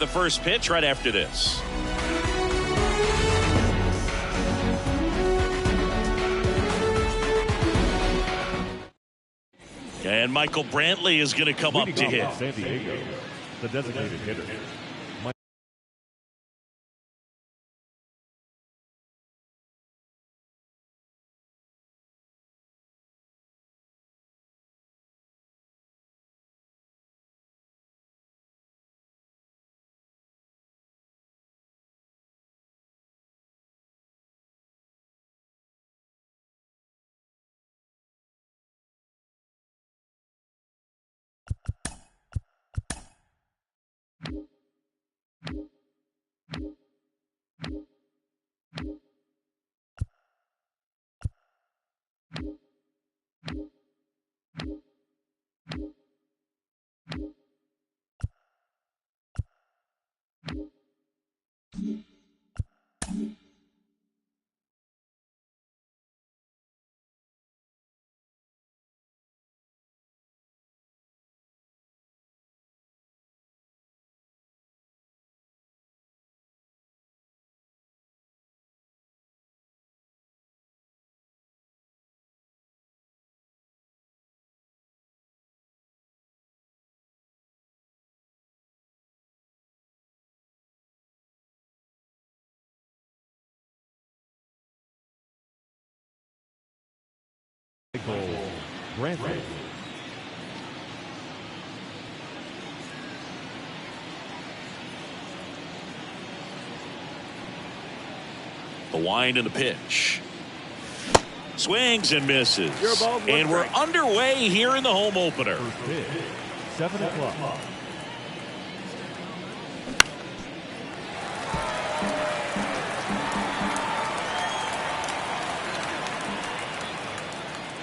The first pitch right after this. And Michael Brantley is going to come up to hit. San Diego, the designated hitter. Brantley. The wind and the pitch. Swings and misses. And we're underway here in the home opener. First pitch, 7 o'clock.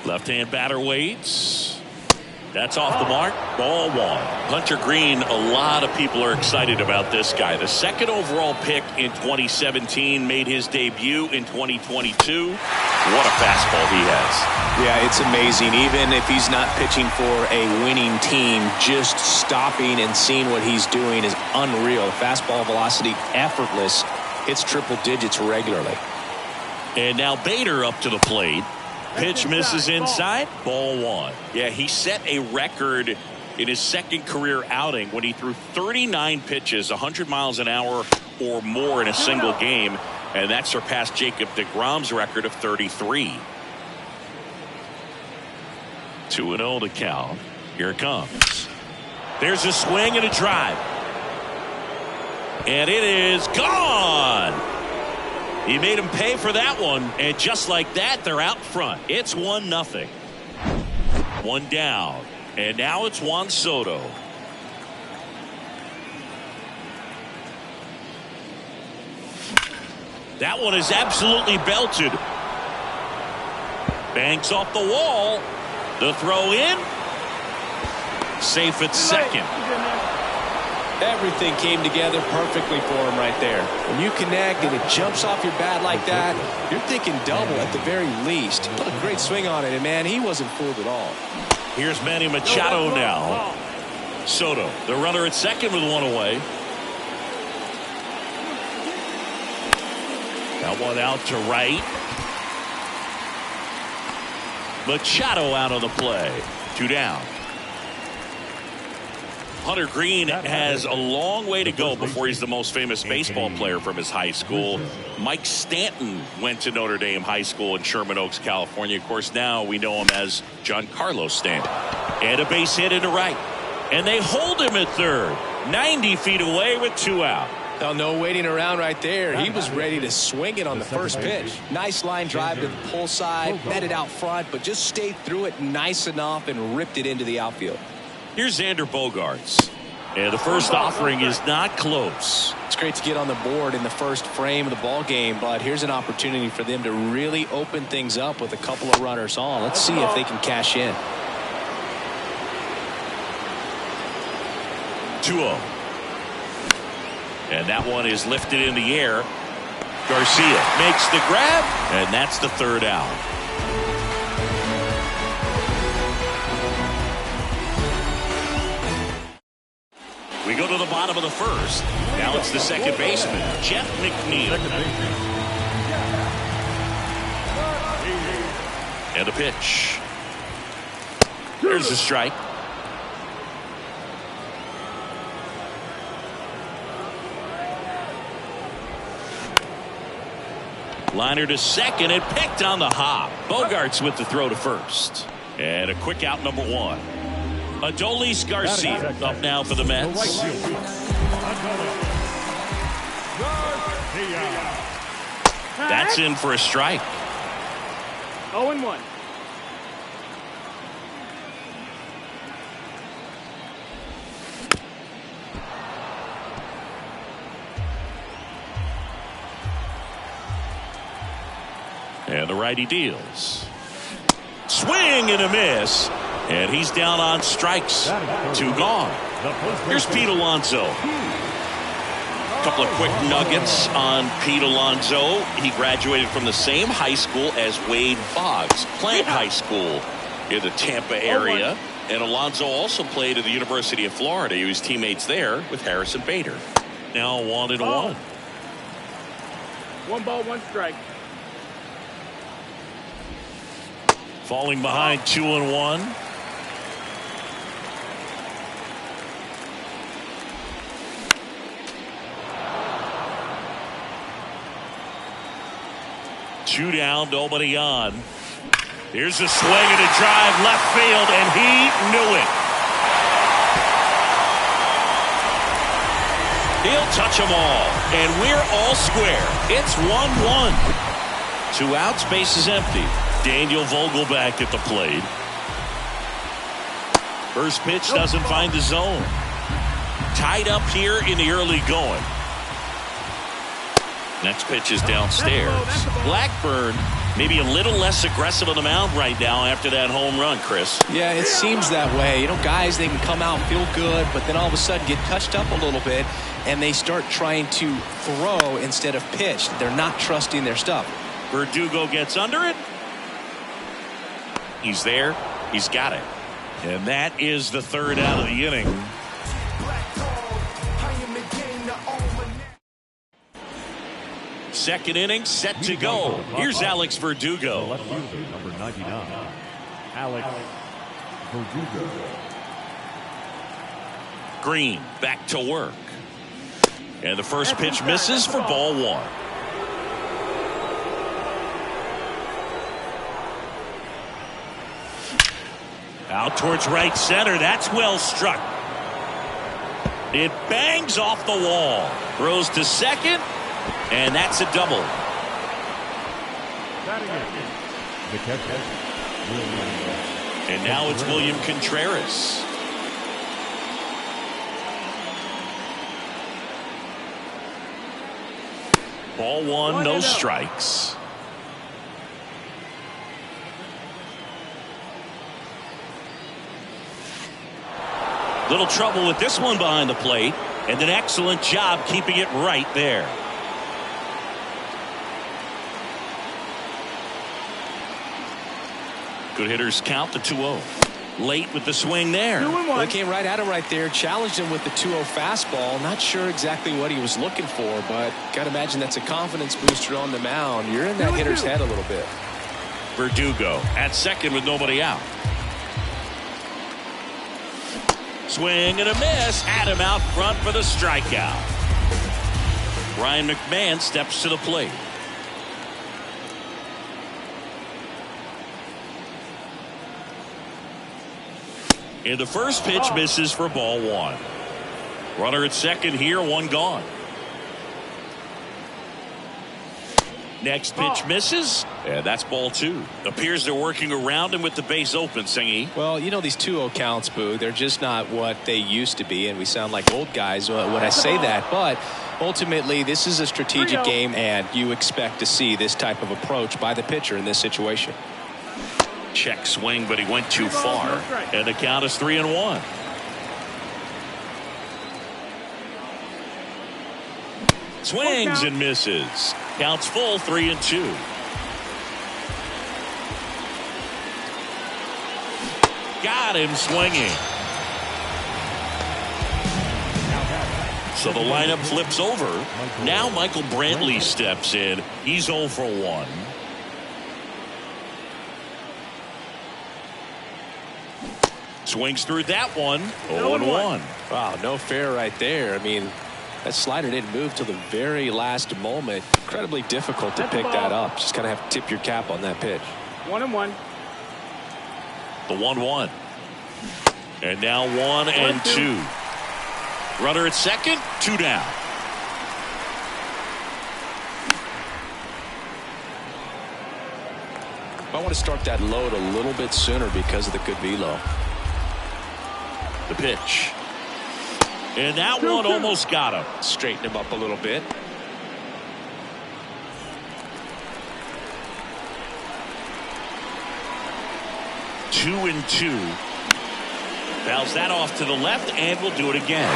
Left-hand batter waits. That's off the mark. Ball one. Hunter Green, a lot of people are excited about this guy. The second overall pick in 2017, made his debut in 2022. What a fastball he has. Yeah, it's amazing. Even if he's not pitching for a winning team, just stopping and seeing what he's doing is unreal. The fastball velocity, effortless, hits triple digits regularly. And now Bader up to the plate. Pitch misses inside. Ball one. Yeah, he set a record in his second career outing when he threw 39 pitches, 100 miles an hour or more in a single game. And that surpassed Jacob deGrom's record of 33. 2-0 to count. Here it comes. There's a swing and a drive. And it is gone. He made him pay for that one, and just like that, they're out front. It's 1-0. One down, and now it's Juan Soto. That one is absolutely belted. Banks off the wall. The throw in. Safe at second. Everything came together perfectly for him right there. When you connect and it jumps off your bat like that, you're thinking double at the very least. Put a great swing on it, and man, he wasn't fooled at all. Here's Manny Machado now. Soto, the runner at second with one away. That one out to right. Machado out of the play. 2 down. Hunter Green has a long way to go before he's the most famous baseball player from his high school. Mike Stanton went to Notre Dame High School in Sherman Oaks, California. Of course, now we know him as Giancarlo Stanton. And a base hit into right. And they hold him at third. 90 feet away with 2 out. Oh, no waiting around right there. He was ready to swing it on the first pitch. Nice line drive to the pull side, met it out front, but just stayed through it nice enough and ripped it into the outfield. Here's Xander Bogaerts. And the first offering is not close. It's great to get on the board in the first frame of the ball game, but here's an opportunity for them to really open things up with a couple of runners on. Let's see if they can cash in. 2-0. And that one is lifted in the air. Garcia makes the grab, and that's the third out. We go to the bottom of the first. Now it's the second baseman, Jeff McNeil. And a pitch. There's a strike. Liner to second and picked on the hop. Bogarts with the throw to first. And a quick out, number one. Adolis Garcia up now for the Mets. That's in for a strike. 0-1. And the righty deals. Swing and a miss. And he's down on strikes. 2 gone. Here's Pete Alonso. A couple of quick nuggets on Pete Alonso. He graduated from the same high school as Wade Boggs, Plant High School in the Tampa area. And Alonso also played at the University of Florida. He was teammates there with Harrison Bader. Now 1-1. 1 ball, 1 strike. Falling behind 2-1. Two down, nobody on. Here's a swing and a drive left field, and he knew it. He'll touch them all, and we're all square. It's 1-1. 2 outs, bases empty. Daniel Vogelback at the plate. First pitch doesn't find the zone. Tied up here in the early going. Next pitch is downstairs. Blackburn maybe a little less aggressive on the mound right now after that home run, Chris. Yeah, it seems that way. You know, guys, they can come out and feel good, but then all of a sudden get touched up a little bit, and they start trying to throw instead of pitch. They're not trusting their stuff. Verdugo gets under it. He's there. He's got it. And that is the 3rd out of the inning. Second inning set to go. Here's Alex Verdugo. Left fielder, number 99, Alex Verdugo. Green back to work. And the first pitch misses for ball 1. Out towards right center. That's well struck. It bangs off the wall. Throws to second. And that's a double. And now it's William Contreras. Ball 1, no strikes. Little trouble with this one behind the plate. And an excellent job keeping it right there. Good hitters count the 2-0. Late with the swing there. Well, they came right at him right there, challenged him with the 2-0 fastball. Not sure exactly what he was looking for, but got to imagine that's a confidence booster on the mound. You're in that hitter's head a little bit. Verdugo at second with nobody out. Swing and a miss. Had him out front for the strikeout. Ryan McMahon steps to the plate. And the first pitch misses for ball 1. Runner at second here, 1 gone. Next pitch misses, and that's ball 2. Appears they're working around him with the base open, Singy. Well, you know, these 2-0 counts, Boo, they're just not what they used to be, and we sound like old guys when I say that. But ultimately, this is a strategic game, and you expect to see this type of approach by the pitcher in this situation. Check swing, but he went too far. And the count is 3-1. Swings and misses. Counts full, 3-2. Got him swinging. So the lineup flips over. Now Michael Brantley steps in. He's 0 for 1. Swings through that one. 0-1. Wow, no fair right there. I mean, that slider didn't move till the very last moment. Incredibly difficult to pick that up. Just kind of have to tip your cap on that pitch. 1-1. The 1-1. And now 1-2. Runner at second, 2 down. I want to start that load a little bit sooner because of the good velo. The pitch. And that one almost got him. Straighten him up a little bit. Two and 2. Fouls that off to the left, and we'll do it again.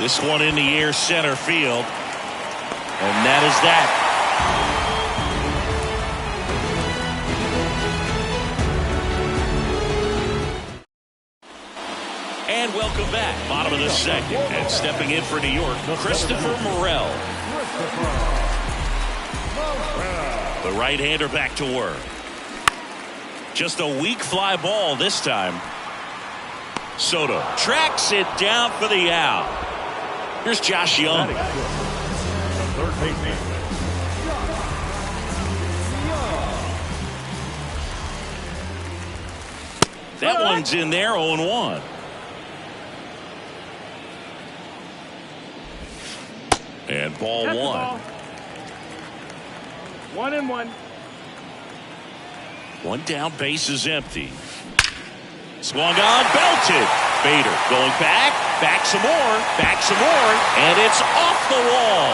This one in the air, center field. And that is that. And welcome back. Bottom of the second. And stepping in for New York, Christopher Morel. The right-hander back to work. Just a weak fly ball this time. Soto tracks it down for the out. Here's Josh Young. Third baseman. That one's in there, 0-1. And ball one. 1-1. One down, base is empty. Swung on, belted. Bader going back some more, and it's off the wall.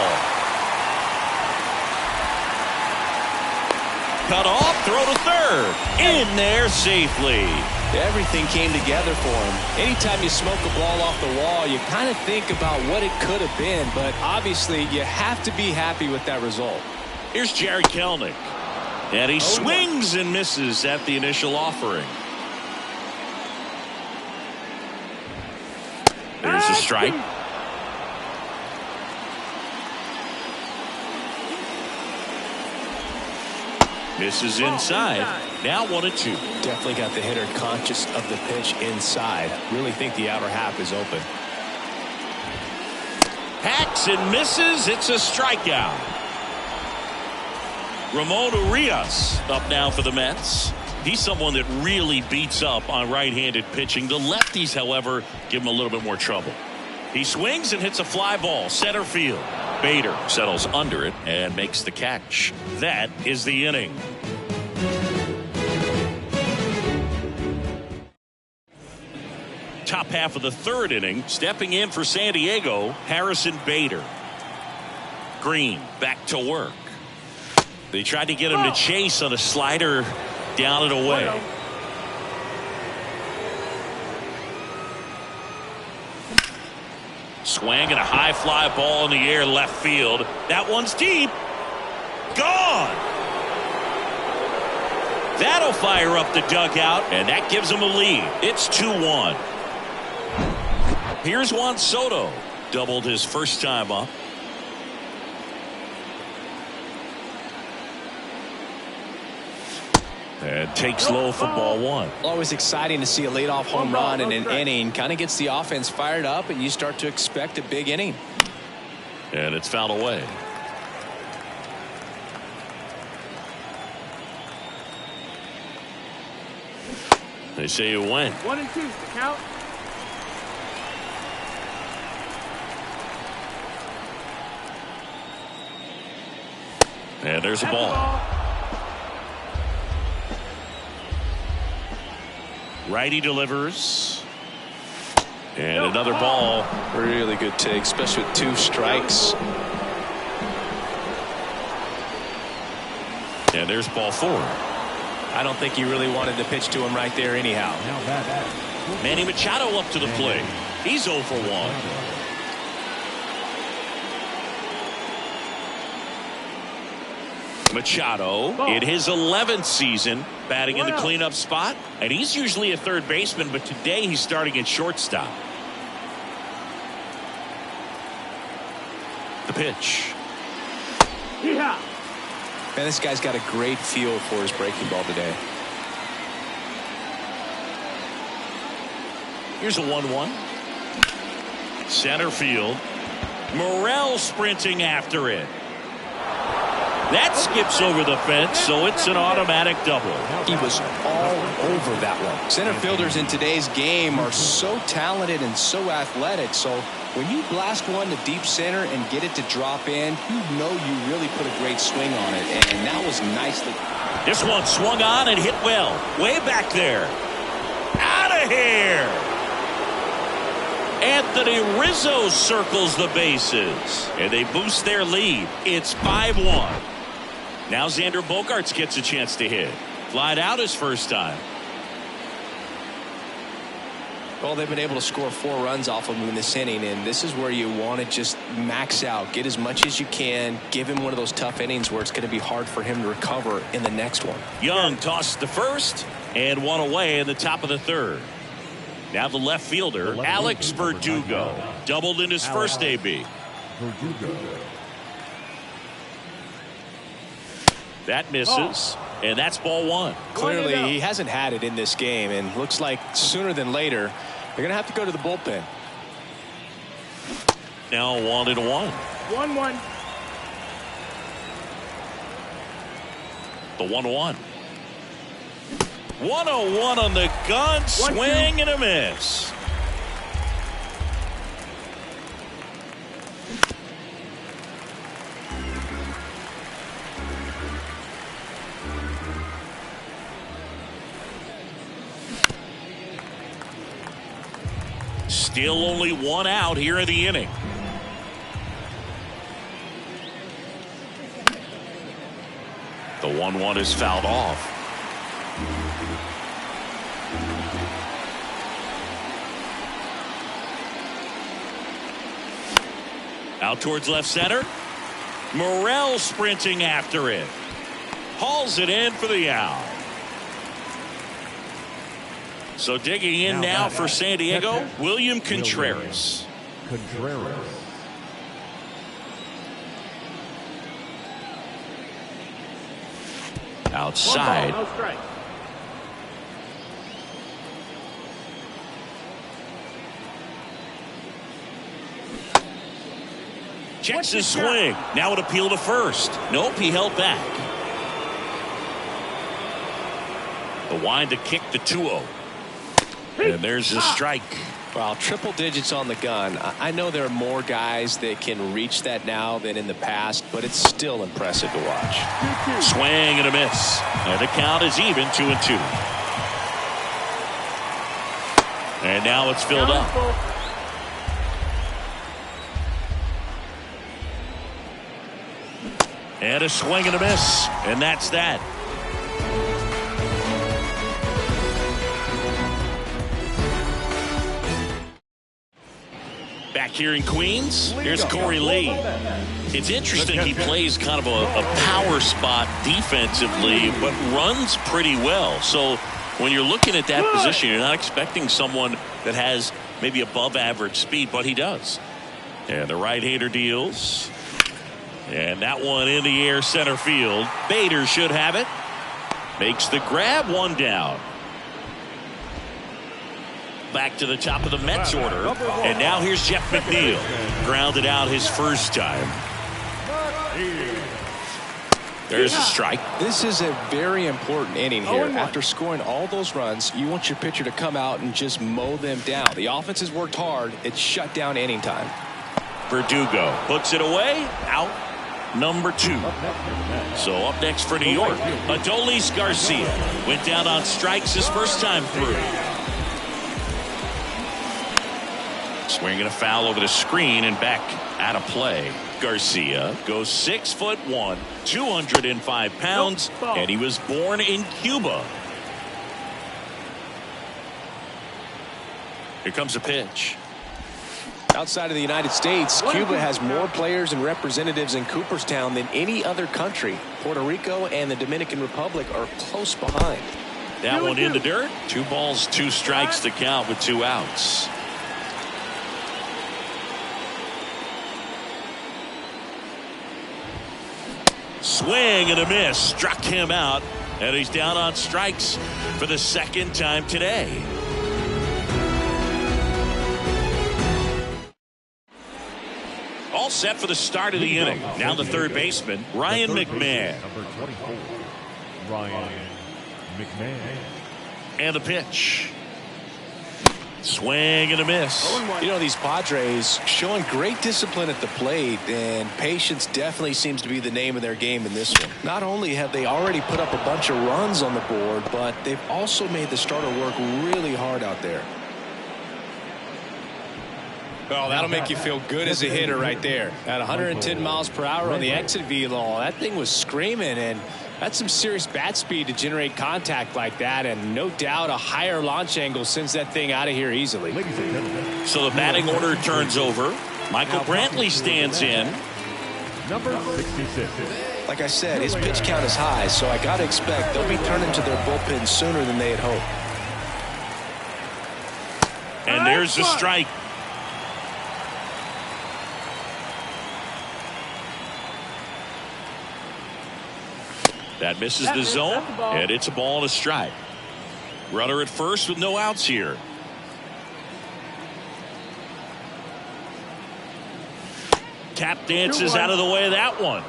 Cut off, throw to third. In there safely. Everything came together for him. Anytime you smoke a ball off the wall, you kind of think about what it could have been, but obviously you have to be happy with that result. Here's Jared Kelenic. And he swings and misses at the initial offering. There's a strike. Misses inside. Now 1-2. Definitely got the hitter conscious of the pitch inside. Really think the outer half is open. Hacks and misses. It's a strikeout. Ramon Urias up now for the Mets. He's someone that really beats up on right-handed pitching. The lefties, however, give him a little bit more trouble. He swings and hits a fly ball center field. Bader settles under it and makes the catch. That is the inning. Top half of the third inning, stepping in for San Diego, Harrison Bader. Green back to work. They tried to get him to chase on a slider down and away. Swing and a high fly ball in the air left field. That one's deep. Gone. That'll fire up the dugout, and that gives them a lead. It's 2-1. Here's Juan Soto. Doubled his first time up. And takes low for ball one. Always exciting to see a leadoff home run in an inning. Kind of gets the offense fired up, and you start to expect a big inning. And it's fouled away. They say you win. 1-2. Count. And there's a ball. Righty delivers. And another ball. Really good take, especially with 2 strikes. And there's ball 4. I don't think he really wanted to pitch to him right there anyhow. Manny Machado up to the plate. He's 0 for 1. Machado in his 11th season batting in the cleanup spot, and he's usually a third baseman, but today he's starting at shortstop. The pitch. Yeah. Man, this guy's got a great feel for his breaking ball today. Here's a 1-1. Center field. Morel sprinting after it. That skips over the fence, so it's an automatic double. He was all over that one. Center fielders in today's game are so talented and so athletic, so when you blast one to deep center and get it to drop in, you know you really put a great swing on it, and that was nicely. This one swung on and hit well. Way back there. Out of here. Anthony Rizzo circles the bases, and they boost their lead. It's 5-1. Now Xander Bogaerts gets a chance to hit. Flied out his first time. Well, they've been able to score 4 runs off of him in this inning, and this is where you want to just max out. Get as much as you can. Give him one of those tough innings where it's going to be hard for him to recover in the next one. Young tosses the first and one away in the top of the third. Now the left fielder, Alex Verdugo, doubled in his first AB. Verdugo. That misses, and that's ball 1. Clearly, he hasn't had it in this game, and looks like sooner than later, they're going to have to go to the bullpen. Now 1-1. 1-1. The 1-1. 1-0-1 on the gun, swing and a miss. Still only 1 out here in the inning. The 1-1 is fouled off. Out towards left center. Morel sprinting after it. Hauls it in for the out. So digging in now for San Diego, William Contreras. Outside. No strike. Checks his swing. Now an appeal to first. Nope, he held back. The wind to kick the 2-0. And there's a strike. Well, triple digits on the gun. I know there are more guys that can reach that now than in the past, but it's still impressive to watch. Swing and a miss. And the count is even, 2-2. And now it's filled up. And a swing and a miss. And that's that. Back here in Queens, here's Corey Lee. It's interesting, he plays kind of a power spot defensively, but runs pretty well. So when you're looking at that position, you're not expecting someone that has maybe above average speed, but he does. And the right-hander deals. And that one in the air, center field. Bader should have it. Makes the grab, 1 down. Back to the top of the Mets order. And now here's Jeff McNeil. Grounded out his first time. There's a strike. This is a very important inning here. After scoring all those runs, you want your pitcher to come out and just mow them down. The offense has worked hard. It's shut down inning time. Verdugo puts it away. Out number 2. So up next for New York, Adolis Garcia went down on strikes his first time through. Swinging a foul over the screen and back out of play. Garcia goes 6'1", 205 pounds, and he was born in Cuba. Here comes a pitch. Outside of the United States, Cuba has more players and representatives in Cooperstown than any other country. Puerto Rico and the Dominican Republic are close behind. That one in the dirt. 2 balls, 2 strikes to count with 2 outs. Swing and a miss. Struck him out. And he's down on strikes for the 2nd time today. All set for the start of the inning. Now the third baseman, Ryan McMahon. Number 24, Ryan McMahon. And the pitch. Swing and a miss. You know, these Padres showing great discipline at the plate, and patience definitely seems to be the name of their game in this one. Not only have they already put up a bunch of runs on the board, but they've also made the starter work really hard out there. Oh, that'll make you feel good as a hitter right there. At 110 miles per hour on the exit velo, that thing was screaming, and that's some serious bat speed to generate contact like that, and no doubt a higher launch angle sends that thing out of here easily. So the batting order turns over. Michael Brantley stands in. Number 66. Like I said, his pitch count is high, so I got to expect they'll be turning to their bullpen sooner than they had hoped. And there's the strike. That misses the zone, and it's a ball and a strike. Runner at first with no outs here. Tap dances out of the way of that one.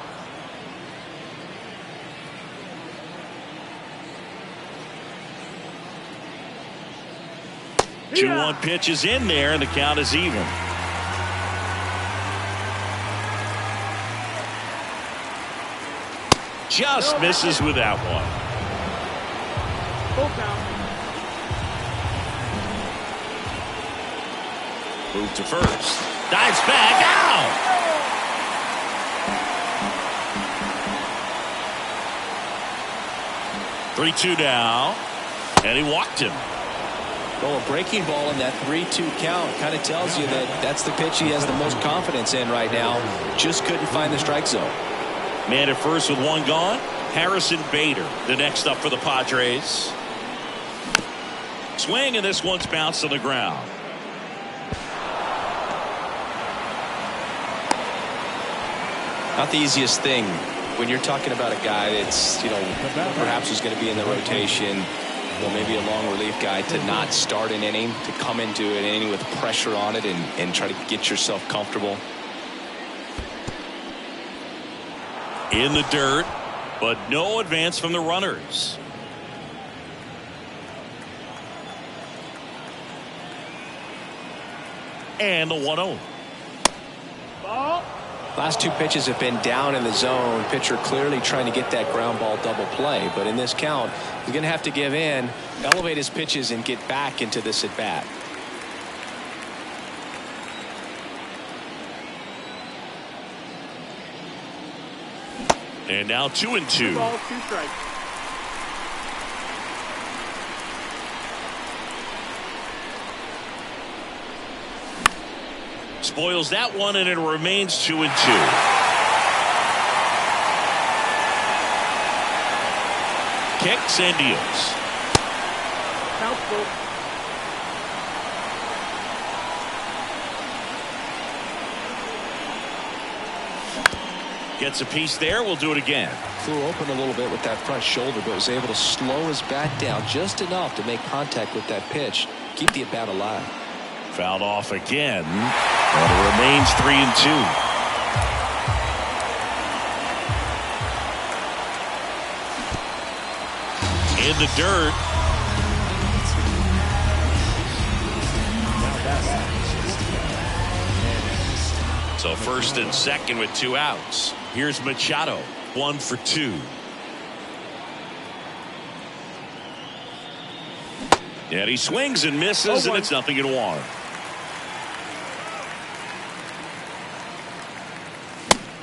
Yeah. 2-1 pitch is in there, and the count is even. Just misses with that one. Move to first. Dives back out. Three-2 now. And he walked him. Well, a breaking ball in that 3-2 count kind of tells you that that's the pitch he has the most confidence in right now. Just couldn't find the strike zone. Man at first with 1 gone. Harrison Bader, the next up for the Padres. Swing, and this one's bounced on the ground. Not the easiest thing when you're talking about a guy that's, you know, perhaps who's going to be in the rotation, or maybe a long relief guy, to not start an inning, to come into an inning with pressure on it and try to get yourself comfortable. In the dirt, but no advance from the runners. And the 1-0. Last 2 pitches have been down in the zone. Pitcher clearly trying to get that ground ball double play, but in this count he's going to have to give in, elevate his pitches, and get back into this at bat. And now 2-2. 2 balls, 2 strikes. Spoils that one, and it remains 2-2. Kicks and deals. Count full. Gets a piece there. We'll do it again. Flew open a little bit with that front shoulder, but was able to slow his bat down just enough to make contact with that pitch. Keep the at bat alive. Fouled off again. And it remains 3-2. In the dirt. So first and second with 2 outs. Here's Machado, 1 for 2. And he swings and misses, and it's 0-1.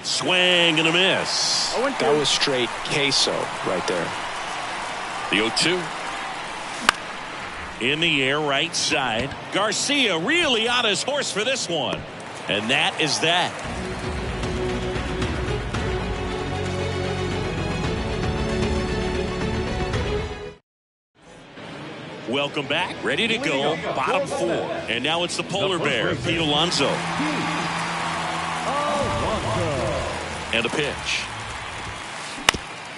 Swing and a miss. That was straight queso right there. The 0-2. In the air, right side. Garcia really on his horse for this one. And that is that. Welcome back. Ready to go. Bottom 4. And now it's the polar bear, Pete Alonso. And a pitch.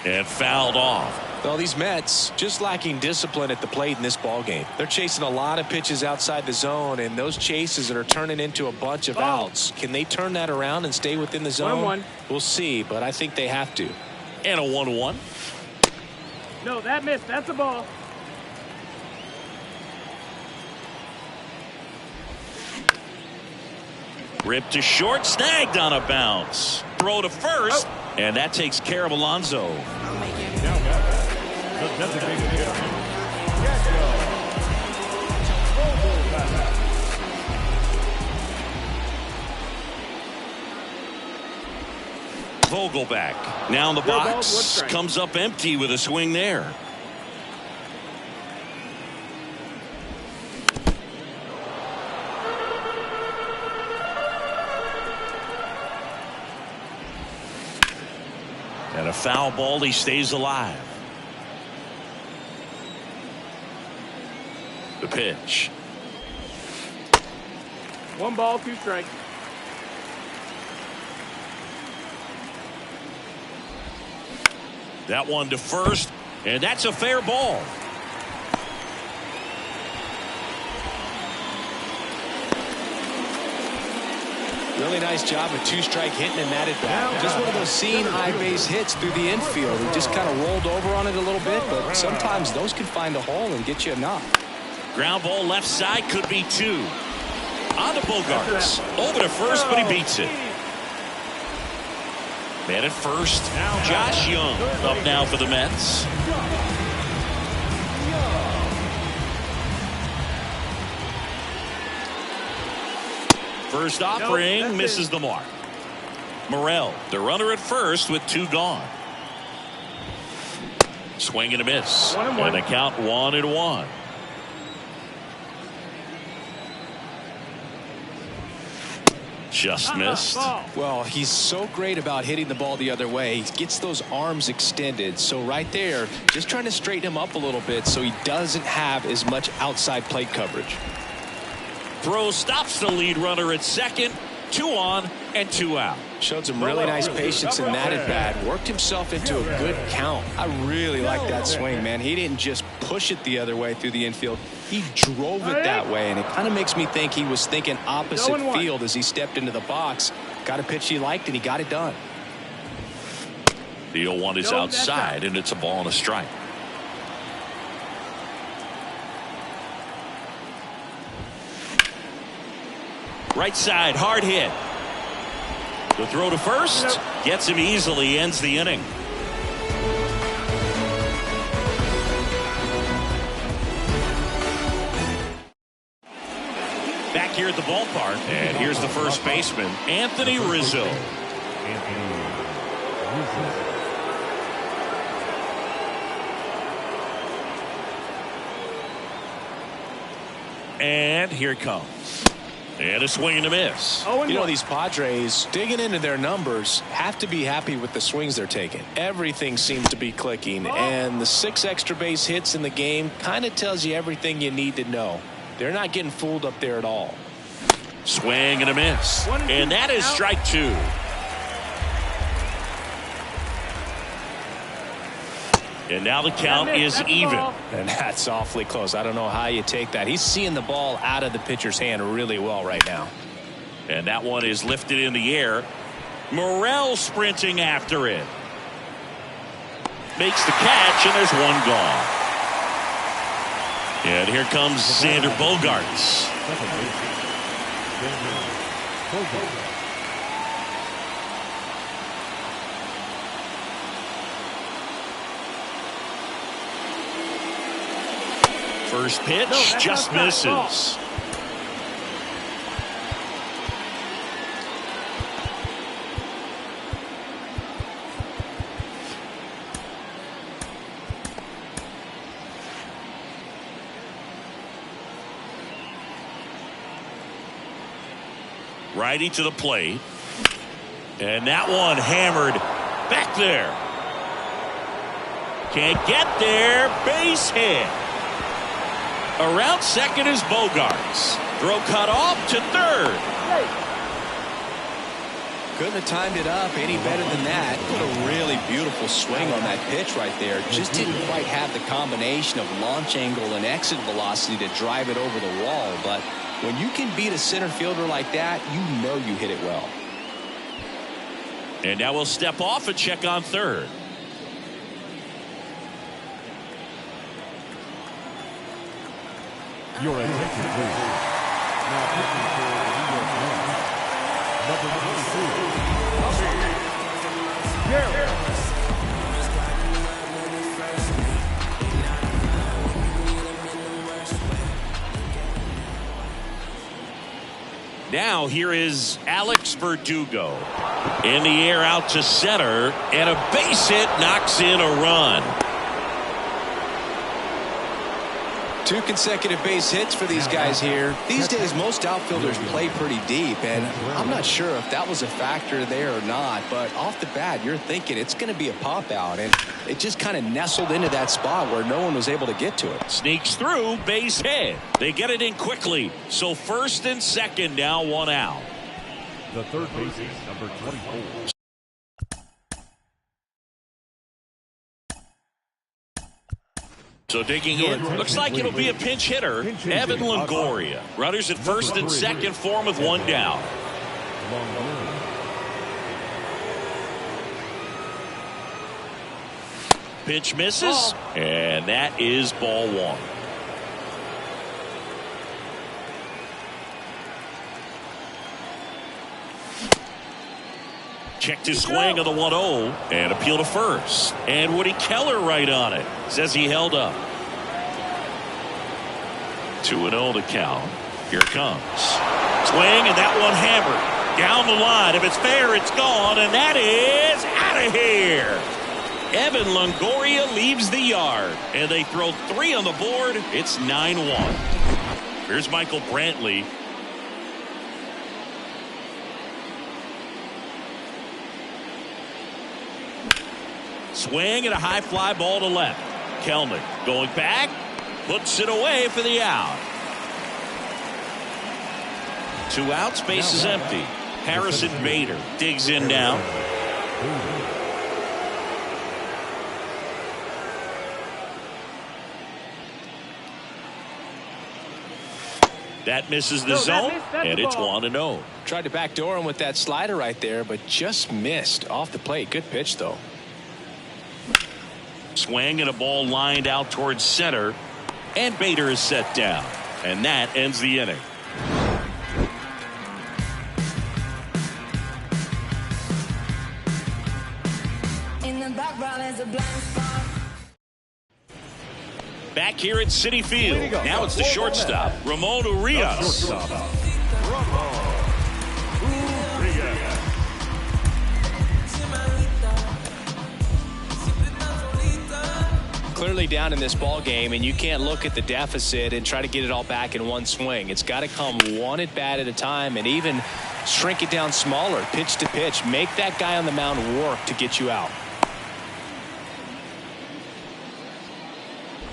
And fouled off. Well, these Mets just lacking discipline at the plate in this ball game. They're chasing a lot of pitches outside the zone, and those chases that are turning into a bunch of outs. Can they turn that around and stay within the zone? 1-1. We'll see, but I think they have to. And a 1-1. No, that missed. That's a ball. Ripped to short, snagged on a bounce. Throw to first, and that takes care of Alonso. The designated hitter. Vogelback now in the box, comes up empty with a swing there. And a foul ball, he stays alive. The pitch. 1 ball, 2 strikes. That one to first, and that's a fair ball. Really nice job of 2-strike hitting and that at bat. Just one of those seeing high base hits through the infield. He just kind of rolled over on it a little bit, but sometimes those can find a hole and get you a knock. Ground ball left side, could be 2. On to Bogarts. Over to first, but he beats it. Man at first, Josh Young up now for the Mets. First offering misses the mark. Morel, the runner at first with 2 gone. Swing and a miss. 1-1. And the count 1-1. Just missed. Well, he's so great about hitting the ball the other way. He gets those arms extended. So right there, just trying to straighten him up a little bit so he doesn't have as much outside plate coverage. Throw stops the lead runner at second. 2 on and 2 out. Showed some really nice patience in that at bat. Worked himself into a good count. I really like that swing, man. He didn't just push it the other way through the infield. He drove it that way, and it kind of makes me think he was thinking opposite field as he stepped into the box. Got a pitch he liked, and he got it done. The 0-1 is outside, and it's a ball and a strike. Right side, hard hit. The throw to first gets him easily, ends the inning. Back here at the ballpark, and here's the first baseman, Anthony Rizzo. And here it comes. And a swing and a miss. You know, these Padres, digging into their numbers, have to be happy with the swings they're taking. Everything seems to be clicking, and the 6 extra base hits in the game kind of tells you everything you need to know. They're not getting fooled up there at all. Swing and a miss. And that is strike 2. And now the count is even. And that's awfully close. I don't know how you take that. He's seeing the ball out of the pitcher's hand really well right now. And that one is lifted in the air. Morel sprinting after it. Makes the catch, and there's 1 gone. And here comes Xander Bogaerts. First pitch just misses. Righty to the plate. And that one hammered back there. Can't get there. Base hit. Around second is Bogarts. Throw cut off to third. Couldn't have timed it up any better than that. What a really beautiful swing on that pitch right there. Just didn't quite have the combination of launch angle and exit velocity to drive it over the wall. But when you can beat a center fielder like that, you know you hit it well. And now we'll step off and check on third. Your attention, please. Now pitching for the New York Mets, number 22, Garrett. Now here is Alex Verdugo. In the air out to center, and a base hit knocks in a run. 2 consecutive base hits for these guys here. These days, most outfielders play pretty deep, and I'm not sure if that was a factor there or not, but off the bat, you're thinking it's going to be a pop-out, and it just kind of nestled into that spot where no one was able to get to it. Sneaks through, base hit. They get it in quickly, so first and second, now 1 out. The third baseman, number 24. So digging in, looks like it'll be a pinch hitter, Evan Longoria. Runners at first and second for him with 1 down. Pitch misses, and that is ball 1. Checked his swing on the 1-0 and appeal to first. And Woody Keller right on it. Says he held up. 2-0 to count. Here it comes. Swing, and that one hammered. Down the line. If it's fair, it's gone. And that is out of here. Evan Longoria leaves the yard. And they throw 3 on the board. It's 9-1. Here's Michael Brantley. Swing and a high fly ball to left. Kelnick going back, puts it away for the out. 2 outs, base is empty. Harrison Bader digs in now. That misses the zone, and it's 1-0. Tried to backdoor him with that slider right there, but just missed off the plate. Good pitch, though. Swing and a ball lined out towards center, and Bader is set down, and that ends the inning. In the background is a blind spot. Back here at Citi Field, now it's the shortstop, Ramon Urias. Clearly down in this ball game, and you can't look at the deficit and try to get it all back in one swing. It's got to come 1 at bat at a time, and even shrink it down smaller, pitch to pitch. Make that guy on the mound work to get you out.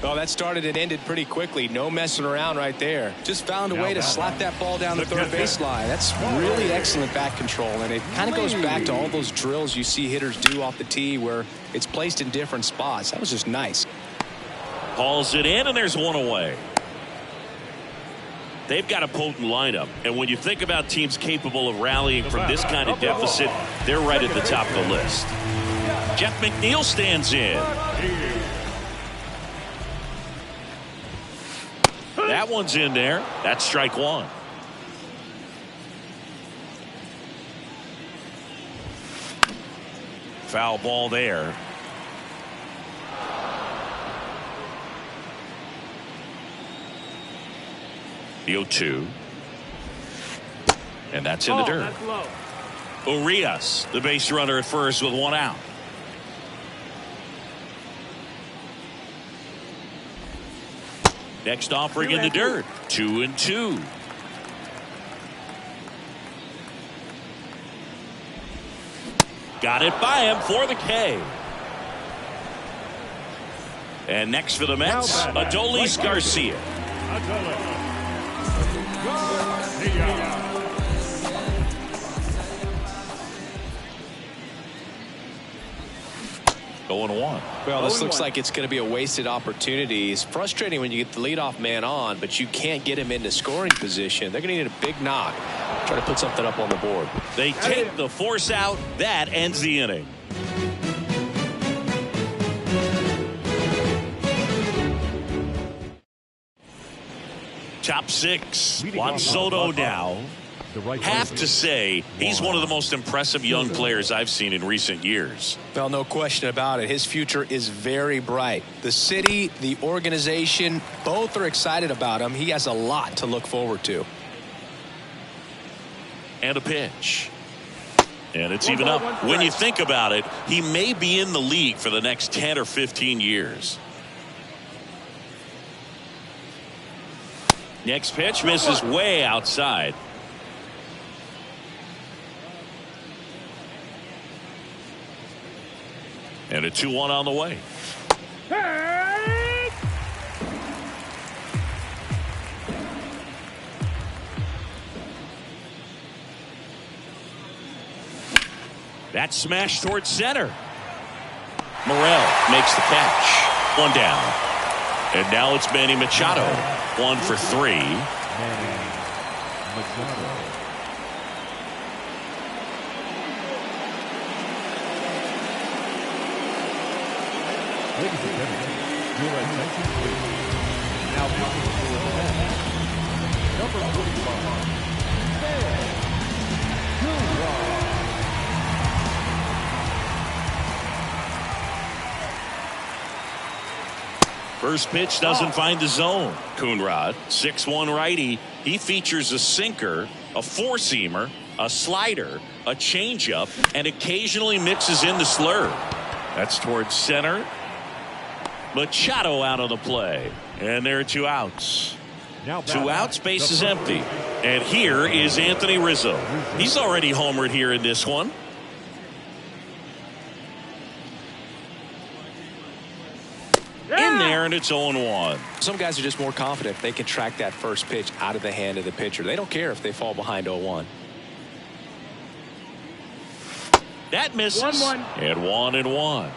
Oh, that started and ended pretty quickly. No messing around right there. Just found a way to slap that ball down the third baseline. That's really excellent bat control, and it kind of goes back to all those drills you see hitters do off the tee where it's placed in different spots. That was just nice. Hauls it in, and there's 1 away. They've got a potent lineup, and when you think about teams capable of rallying from this kind of deficit, they're right at the top of the list. Jeff McNeil stands in. That one's in there. That's strike 1. Foul ball there. The 0-2. And that's in the dirt. That's low. Urias, the base runner at first with 1 out. Next offering in the dirt. 2-2. Got it by him for the K. And next for the Mets, Adolis Garcia. Going one. Well, this looks like it's going to be a wasted opportunity. It's frustrating when you get the leadoff man on, but you can't get him into scoring position. They're going to need a big knock. Try to put something up on the board. They take the force out. That ends the inning. Top six. Juan Soto now. Have to say he's one of the most impressive young players I've seen in recent years. Well, no question about it. His future is very bright. The city, the organization, both are excited about him. He has a lot to look forward to. And a pitch. And it's even up. When you think about it, he may be in the league for the next 10 or 15 years. Next pitch misses way outside. And a 2-1 on the way. Hey! That smash towards center. Morel makes the catch. One down. And now it's Manny Machado. 1 for 3. Manny Machado. Ladies and gentlemen, your attention please. Now pitching for the Mets, number 45, First pitch doesn't find the zone. Coonrod, 6'1" righty. He features a sinker, a four-seamer, a slider, a changeup, and occasionally mixes in the slurve. That's towards center. Machado out of the play. And there are 2 outs. Now 2 outs, base is empty. And here is Anthony Rizzo. He's already homered here in this one. In there, and it's 0-1. Some guys are just more confident they can track that first pitch out of the hand of the pitcher. They don't care if they fall behind 0-1. That misses. 1-1. And 1-1.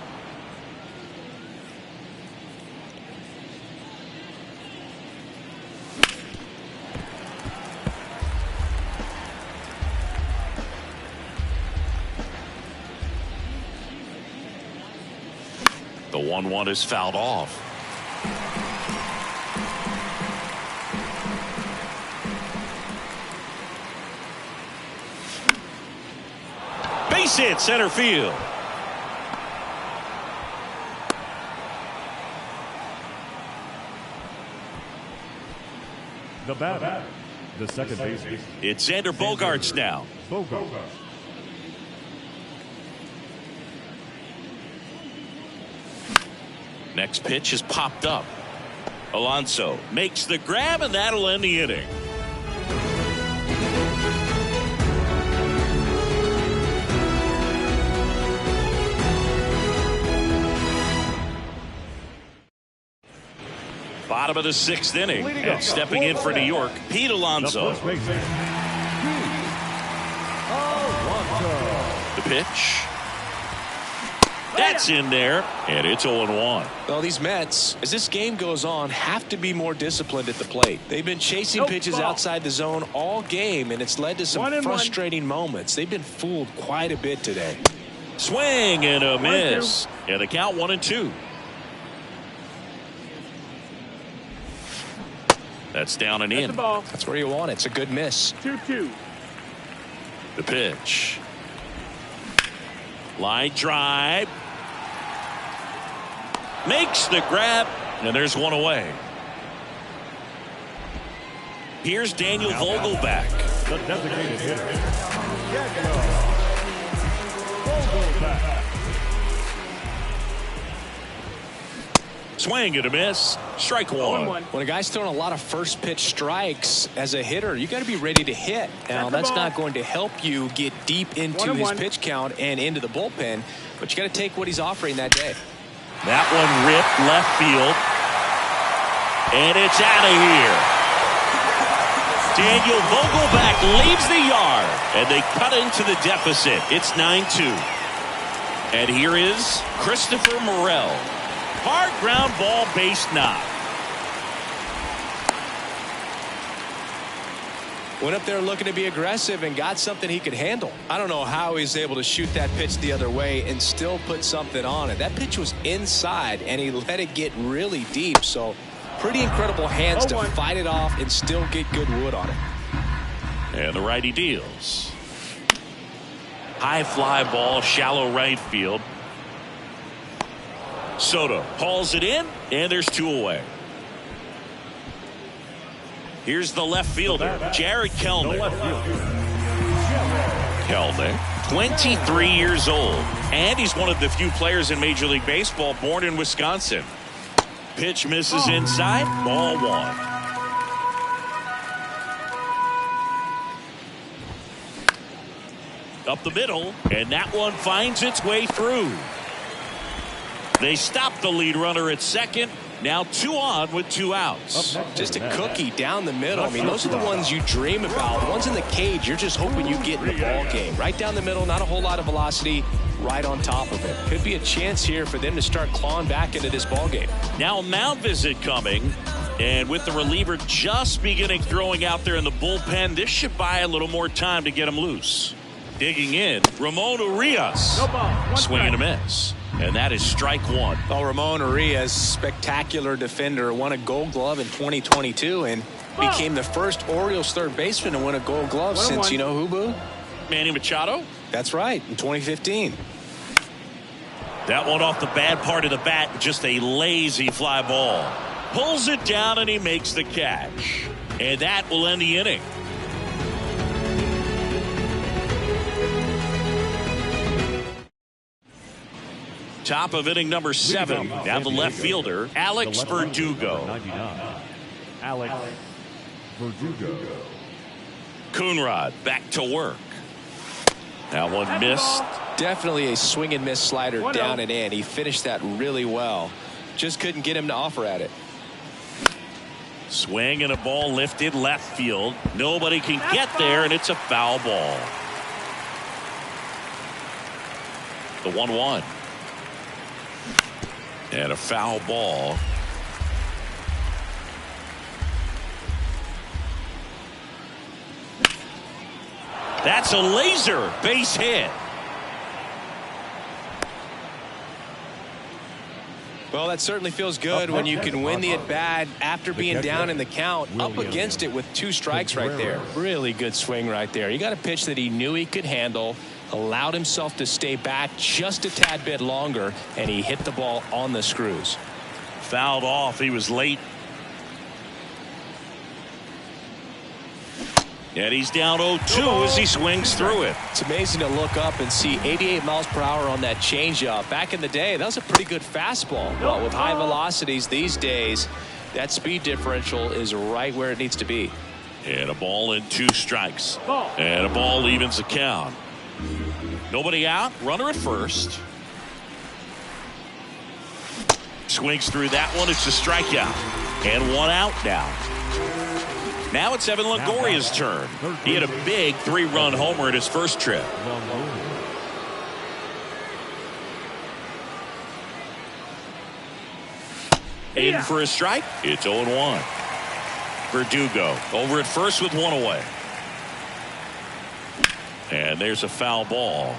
The 1-1 is fouled off. Base hit center field. the batter, the second baseman. It's Xander Bogaerts now. Bogaerts. Next pitch is popped up. Alonso makes the grab, and that'll end the inning. Bottom of the 6th inning, and stepping in for New York, Pete Alonso. The pitch. That's in there, and it's 0-1. Well, these Mets, as this game goes on, have to be more disciplined at the plate. They've been chasing pitches outside the zone all game, and it's led to some frustrating moments. They've been fooled quite a bit today. Swing and a miss. And the count 1-2. That's down and in. That's where you want it. It's a good miss. 2-2. The pitch. Line drive. Makes the grab, and there's one away. Here's Daniel Vogelback. The designated hitter. Vogelback. Swing and a miss. Strike one. When a guy's throwing a lot of first pitch strikes as a hitter, you got to be ready to hit. Now, that's not going to help you get deep into his pitch count and into the bullpen, but you got to take what he's offering that day. That one ripped left field. And it's out of here. Daniel Vogelback leaves the yard, and they cut into the deficit. It's 9-2. And here is Christopher Morel. Hard ground ball, base knock. Went up there looking to be aggressive and got something he could handle. I don't know how he's able to shoot that pitch the other way and still put something on it. That pitch was inside, and he let it get really deep. So pretty incredible hands to fight it off and still get good wood on it. And the righty deals. High fly ball, shallow right field. Soto hauls it in, and there's 2 away. Here's the left fielder, Jared Kelnick. Kelnick, 23 years old, and he's one of the few players in Major League Baseball born in Wisconsin. Pitch misses inside, ball 1. Up the middle, and that one finds its way through. They stop the lead runner at second. Now 2 on with 2 outs. Just a cookie down the middle. I mean, those are the ones you dream about. The ones in the cage, you're just hoping you get in the ball game. Right down the middle, not a whole lot of velocity, right on top of it. Could be a chance here for them to start clawing back into this ball game. Now a mound visit coming, and with the reliever just beginning throwing out there in the bullpen, this should buy a little more time to get him loose. Digging in, Ramon Urias. No ball. Swing and a miss. And that is strike 1. Well, Ramon Urias, spectacular defender, won a Gold Glove in 2022 and became the first Orioles third baseman to win a Gold Glove since, you know who, Boo? Manny Machado? That's right, in 2015. That one off the bad part of the bat, just a lazy fly ball. Pulls it down and he makes the catch. And that will end the inning. Top of inning number 7. Now the left fielder, Alex Verdugo. Alex Verdugo. Coonrod back to work. That one missed. Definitely a swing and miss slider down and in. He finished that really well. Just couldn't get him to offer at it. Swing and a ball lifted left field. Nobody can get there, and it's a foul ball. The 1-1. And a foul ball. That's a laser base hit. Well, that certainly feels good when you can win the at-bat after being down in the count, up against it with 2 strikes right there. Really good swing right there. He got a pitch that he knew he could handle, allowed himself to stay back just a tad bit longer, and he hit the ball on the screws. Fouled off. He was late. And he's down 0-2 as he swings through it. It's amazing to look up and see 88 miles per hour on that changeup. Back in the day, that was a pretty good fastball. But with high velocities these days, that speed differential is right where it needs to be. And a ball and 2 strikes. And a ball evens the count. Nobody out. Runner at first. Swings through that one. It's a strikeout. And 1 out now. Now it's Evan Longoria's turn. He had a big 3-run homer in his first trip. In for a strike. It's 0-1. Verdugo over at first with 1 away. And there's a foul ball.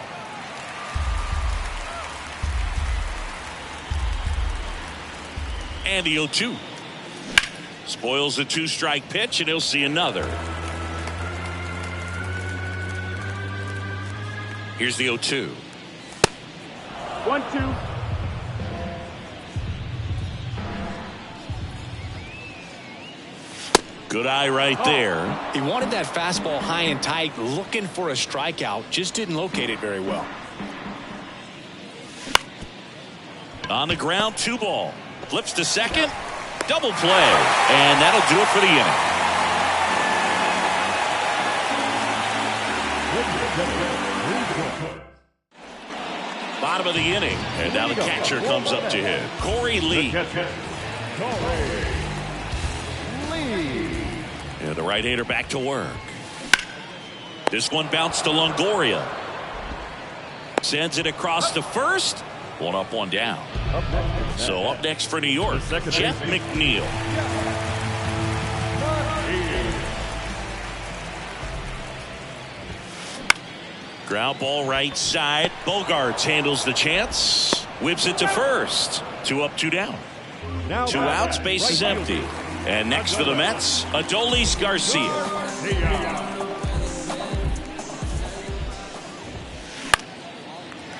And the 0-2. Spoils the 2-strike pitch, and he'll see another. Here's the 0-2. 1-2. Good eye right there. He wanted that fastball high and tight, looking for a strikeout. Just didn't locate it very well. On the ground, 2 ball. Flips to second. Double play. And that'll do it for the inning. Bottom of the inning. And now the catcher comes up to hit. Corey Lee. And the right-hander back to work. This one bounced to Longoria. Sends it across to first. One up, one down. So up next for New York, Jeff McNeil. Ground ball right side. Bogarts handles the chance. Whips it to first. 2 up, 2 down. 2 outs, base is empty. And next for the Mets, Adolis Garcia.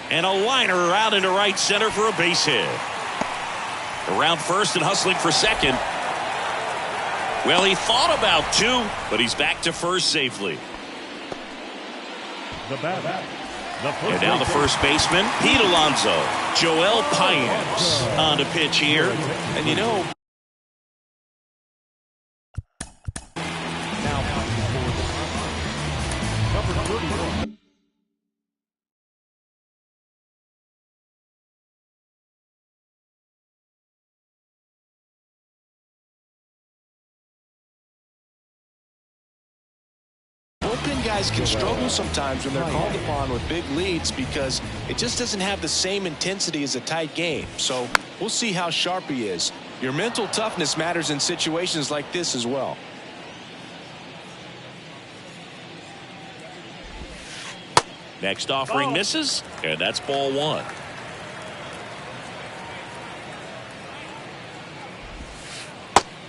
And a liner out into right center for a base hit. Around first and hustling for second. Well, he thought about 2, but he's back to first safely. And now the first baseman, Pete Alonso. Joel Paynes on the pitch here. And you know, number 31. bullpen guys can struggle sometimes when they're called upon with big leads because it just doesn't have the same intensity as a tight game. So we'll see how sharp he is. Your mental toughness matters in situations like this as well. Next offering misses, and that's ball 1.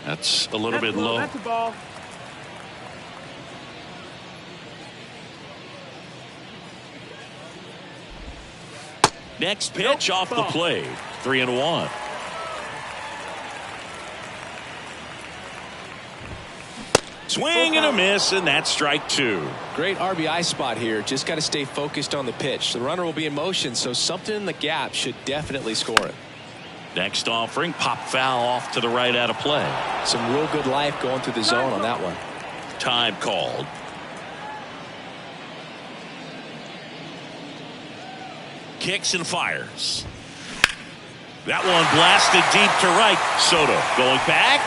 That's a little bit low. That's a ball. Next pitch off the plate. 3-1. Swing and a miss, and that's strike 2. Great RBI spot here. Just got to stay focused on the pitch. The runner will be in motion, so something in the gap should definitely score it. Next offering, pop foul off to the right out of play. Some real good life going through the zone on that one. Time called. Kicks and fires. That one blasted deep to right. Soto going back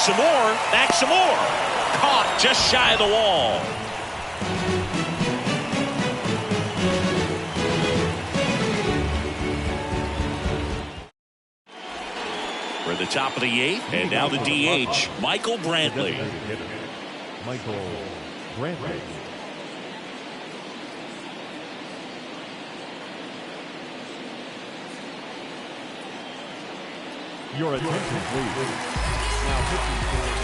some more, back some more. Caught just shy of the wall. We're at the top of the 8th, and now the DH, Michael Brantley. Michael Brantley. Your attention, please. Now pitching for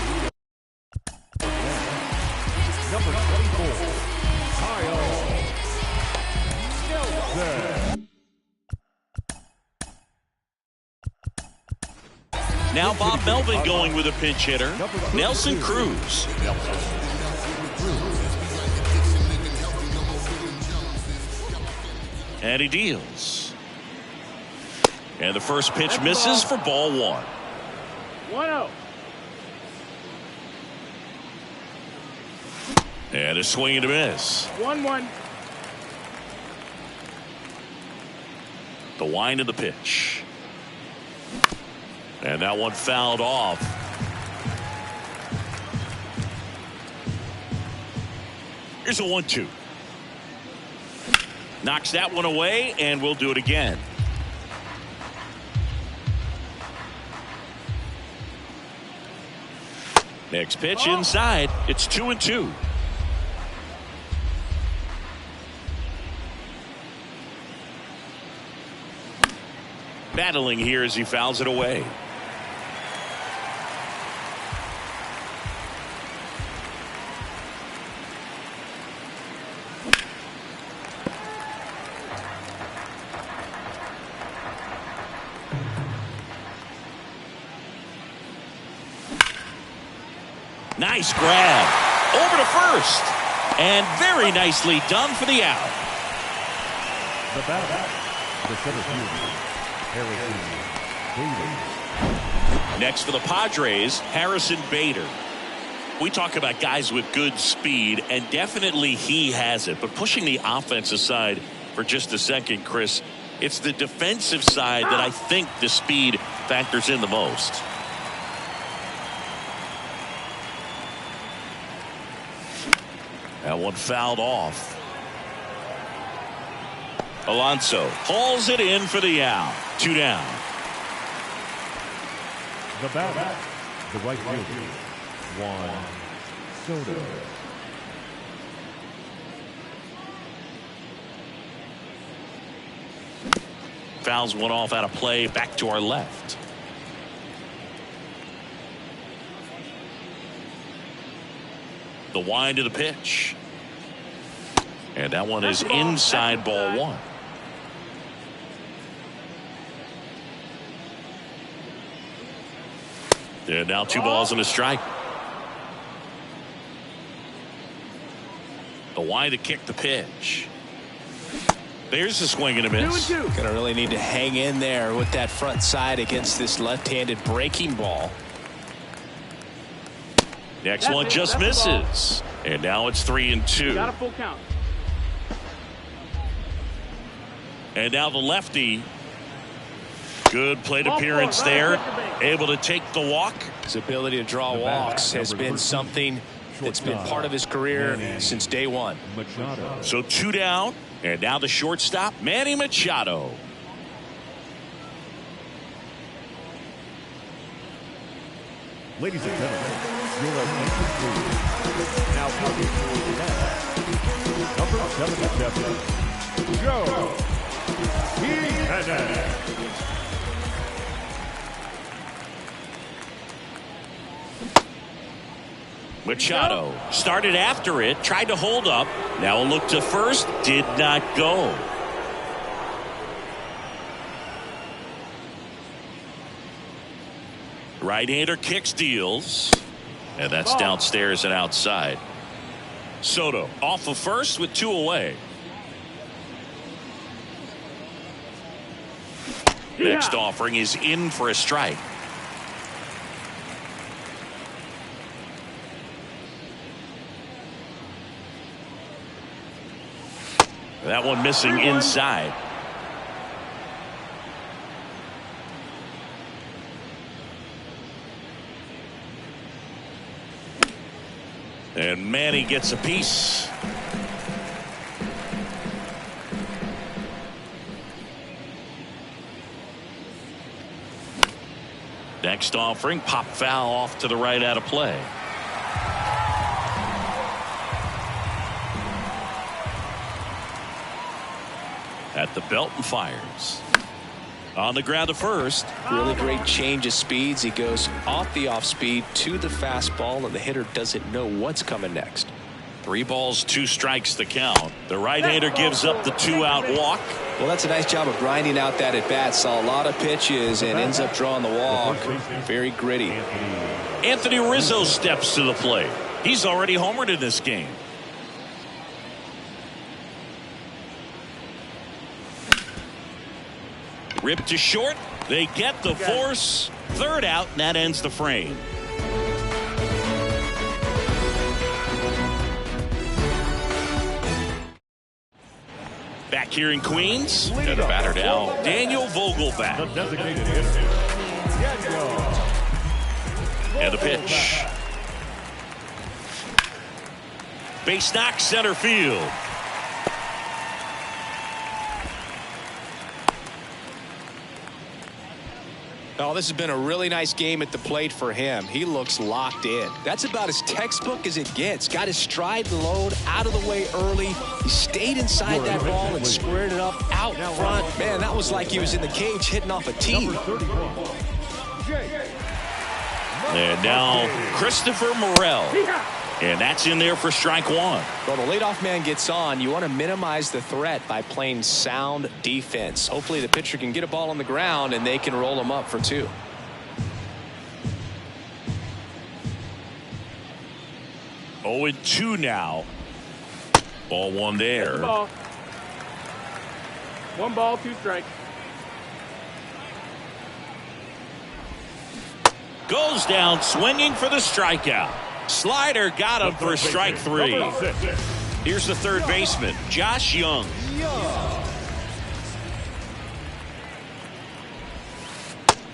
number 24, Kyle Nelson. Now Bob Melvin going with a pinch hitter, Nelson Cruz. And he deals. And the first pitch misses for ball 1. 1-0. And a swing and a miss. 1-1. The wind of the pitch. And that one fouled off. Here's a 1-2. Knocks that one away, and we'll do it again. Next pitch inside. It's 2-2. Battling here as he fouls it away. Nice grab over to first, and very nicely done for the out. The batter, the center fielder, Harrison Davis. Next for the Padres, Harrison Bader. We talk about guys with good speed, and definitely he has it. But pushing the offense aside for just a second, Chris, it's the defensive side that I think the speed factors in the most. That one fouled off. Alonso hauls it in for the out. 2 down. The batter, the right fielder, Juan Soto. Fouls one off out of play, back to our left. The wind of the pitch. And that one is inside, ball 1. And now 2 balls and a strike. The wind to kick the pitch. There's a swing and a miss. Gonna really need to hang in there with that front side against this left-handed breaking ball. Next one just misses. And now it's 3-2. Got a full count. And now the lefty. Good plate appearance there. Able to take the walk. His ability to draw walks has been something that's been part of his career since day one. Machado. So 2 down. And now the shortstop, Manny Machado. Ladies and gentlemen, your attention please. Now coming for the net, number 77, Joe Quintana. Machado started after it, tried to hold up. Now a look to first, did not go. Right-hander kicks, deals. And that's downstairs and outside. Soto off of first with 2 away. Next offering is in for a strike. That one missing inside. And Manny gets a piece. Next offering, pop foul off to the right out of play. At the belt and fires. On the ground to first. Really great change of speeds. He goes off the off speed to the fastball, and the hitter doesn't know what's coming next. 3 balls, 2 strikes the count. The right-hander gives up the 2-out walk. Well, that's a nice job of grinding out that at bat. Saw a lot of pitches and ends up drawing the walk. Very gritty. Anthony Rizzo steps to the plate. He's already homered in this game. Ripped to short. They get the force. 3rd out, and that ends the frame. Back here in Queens. And the batter now, Daniel Vogelbach. The designated hitter, Daniel. And the pitch. Base knock, center field. Oh, this has been a really nice game at the plate for him. He looks locked in. That's about as textbook as it gets. Got his stride load out of the way early. He stayed inside that ball and squared it up out front. Man, that was like he was in the cage hitting off a tee. And now Christopher Morel. And that's in there for strike 1. Well, the leadoff man gets on. You want to minimize the threat by playing sound defense. Hopefully the pitcher can get a ball on the ground and they can roll him up for 2. Oh, and 2 now. Ball 1 there. Ball. 1 ball, 2 strikes. Goes down swinging for the strikeout. Slider got him for strike 3. Here's the third baseman, Josh Young.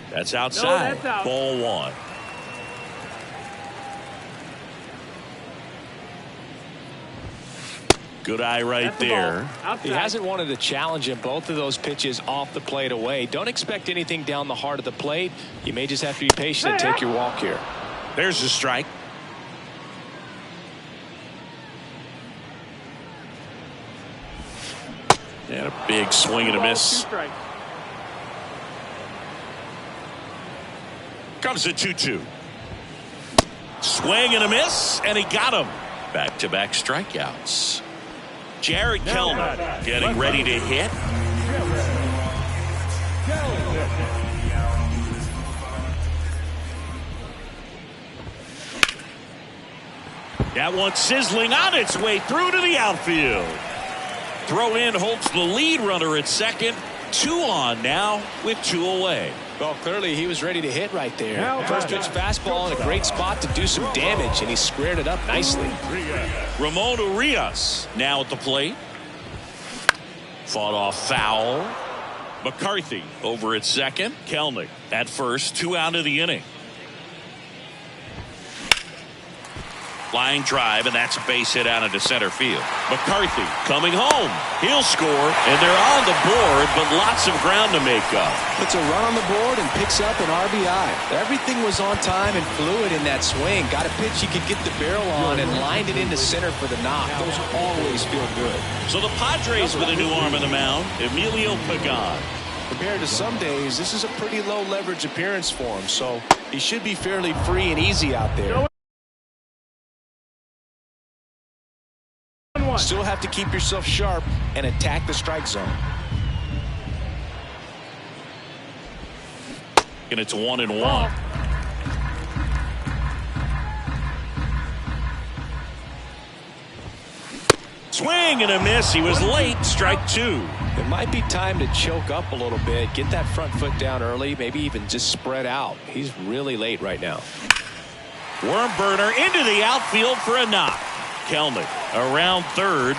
That's outside. No, that's out. Ball 1. Good eye right there. He hasn't wanted to challenge him. Both of those pitches off the plate away. Don't expect anything down the heart of the plate. You may just have to be patient and take your walk here. There's a strike. And a big swing and a miss. Comes a 2-2. Swing and a miss, and he got him. Back-to-back strikeouts. Jared Kellner getting ready to hit. That one sizzling on its way through to the outfield. Throw in holds the lead runner at second. 2 on now with 2 away. Well, clearly he was ready to hit right there. First pitch fastball in a great spot to do some damage, and he squared it up nicely. Ramon Urias now at the plate. Fought off foul. McCarthy over at second. Kelnick at first. 2 out of the inning. Line drive, and that's a base hit out into center field. McCarthy coming home. He'll score, and they're on the board, but lots of ground to make up. Puts a run on the board and picks up an RBI. Everything was on time and fluid in that swing. Got a pitch he could get the barrel on and lined it into center for the knock. Those always feel good. So the Padres with a new arm in the mound, Emilio Pagan. Compared to some days, this is a pretty low leverage appearance for him, so he should be fairly free and easy out there. Still have to keep yourself sharp and attack the strike zone. And it's 1-1. Swing and a miss. He was late. Strike 2. It might be time to choke up a little bit. Get that front foot down early. Maybe even just spread out. He's really late right now. Worm burner into the outfield for a knock. Kelnick around third.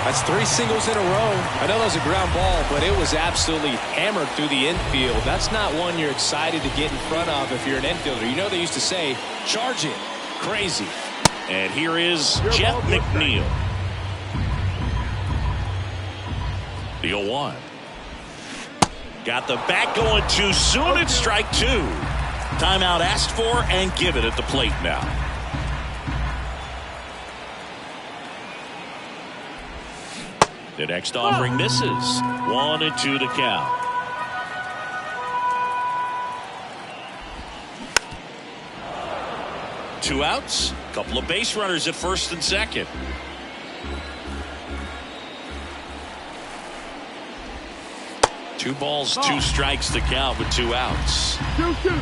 That's 3 singles in a row. I know that was a ground ball, but it was absolutely hammered through the infield. That's not one you're excited to get in front of if you're an infielder. You know they used to say, charge it. Crazy. And here is Jeff McNeil. The 0-1. Got the bat going too soon. It's strike 2. Timeout asked for and given at the plate now. The next offering misses. 1-2 to count. Two outs. Couple of base runners at first and second. Two balls, 2 strikes to count with 2 outs. 2-2.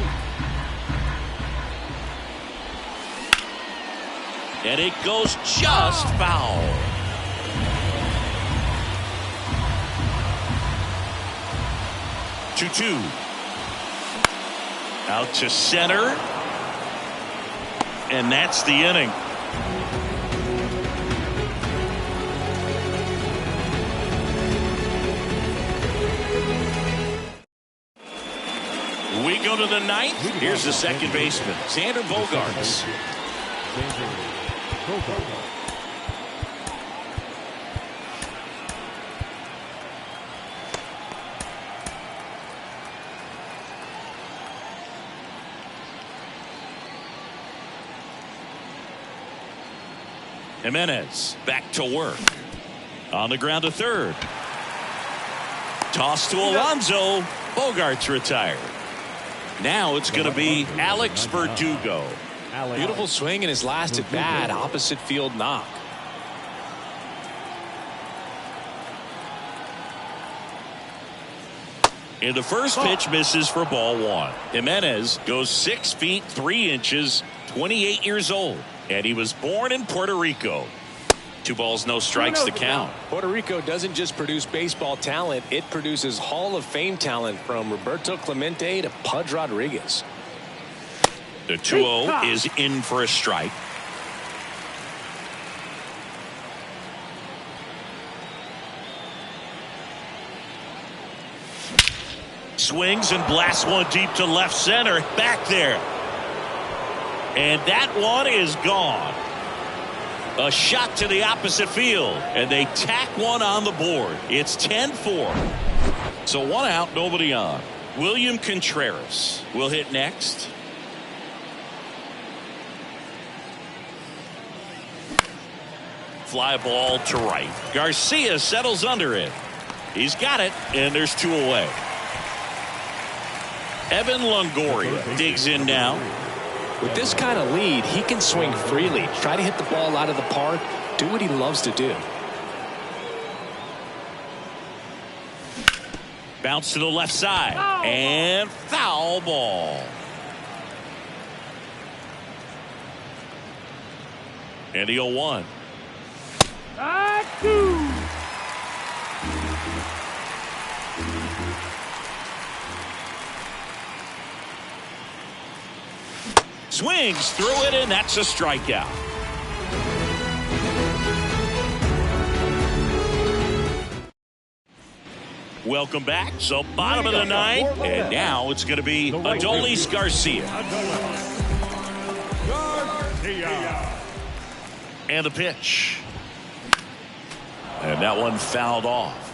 And it goes just foul. Two. Out to center. And that's the inning. We go to the 9th. Here's the second baseman, Xander Bogaerts. Jimenez back to work. On the ground to third. Toss to Alonso. Bogaerts retired. Now it's going to be Alex Verdugo. Beautiful swing in his last at bat. Opposite field knock. And the first pitch misses for ball 1. Jimenez goes 6 feet 3 inches, 28 years old. And he was born in Puerto Rico. 2 balls, no strikes to count. Puerto Rico doesn't just produce baseball talent, it produces Hall of Fame talent from Roberto Clemente to Pudge Rodriguez. The 2-0 is in for a strike. Swings and blasts one deep to left center. Back there. And that one is gone. A shot to the opposite field. And they tack one on the board. It's 10-4. So 1 out, nobody on. William Contreras will hit next. Fly ball to right. Garcia settles under it. He's got it, and there's 2 away. Evan Longoria digs in now. With this kind of lead, he can swing freely, try to hit the ball out of the park, do what he loves to do. Bounce to the left side, and foul ball. And the 0-1. 2. Swings through it, and that's a strikeout. Welcome back. So bottom of the 9th, and now it's going to be Adolis Garcia. And the pitch. And that one fouled off.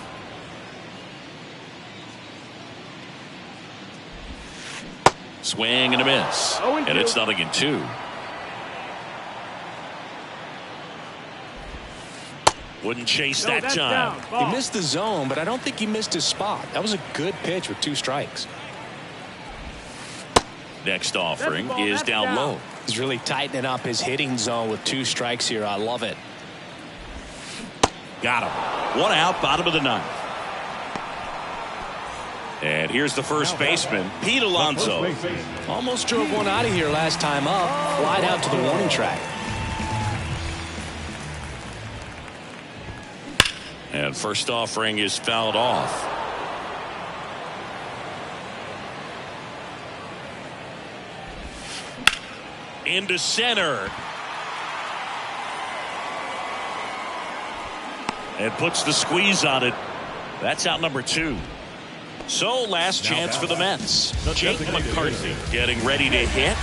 Swing and a miss. And it's 0-2. Wouldn't chase that time. He missed the zone, but I don't think he missed his spot. That was a good pitch with 2 strikes. Next offering is down low. He's really tightening up his hitting zone with 2 strikes here. I love it. Got him. 1 out, bottom of the 9th. And here's the first baseman, Pete Alonso. Almost drove one out of here last time up. Flied out to the warning track. And first offering is fouled off. Into center. And puts the squeeze on it. That's out number 2. So last chance for the Mets. Jake McCarthy getting ready to hit.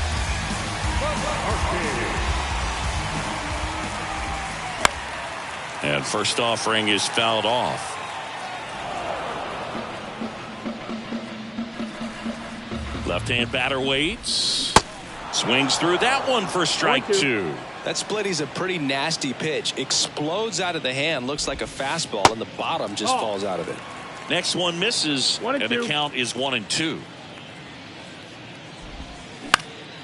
And first offering is fouled off. Left-hand batter waits. Swings through that one for strike 2. That split is a pretty nasty pitch. Explodes out of the hand. Looks like a fastball, and the bottom just falls out of it. Next one misses, and the count is 1-2.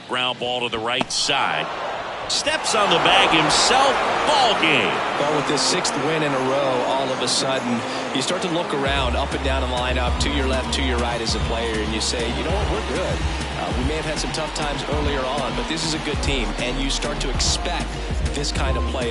Ground ball to the right side. Steps on the bag himself. Ball game. Well, with this 6th win in a row, all of a sudden, you start to look around, up and down the lineup, to your left, to your right as a player, and you say, you know what, we're good. We may have had some tough times earlier on, but this is a good team, and you start to expect this kind of play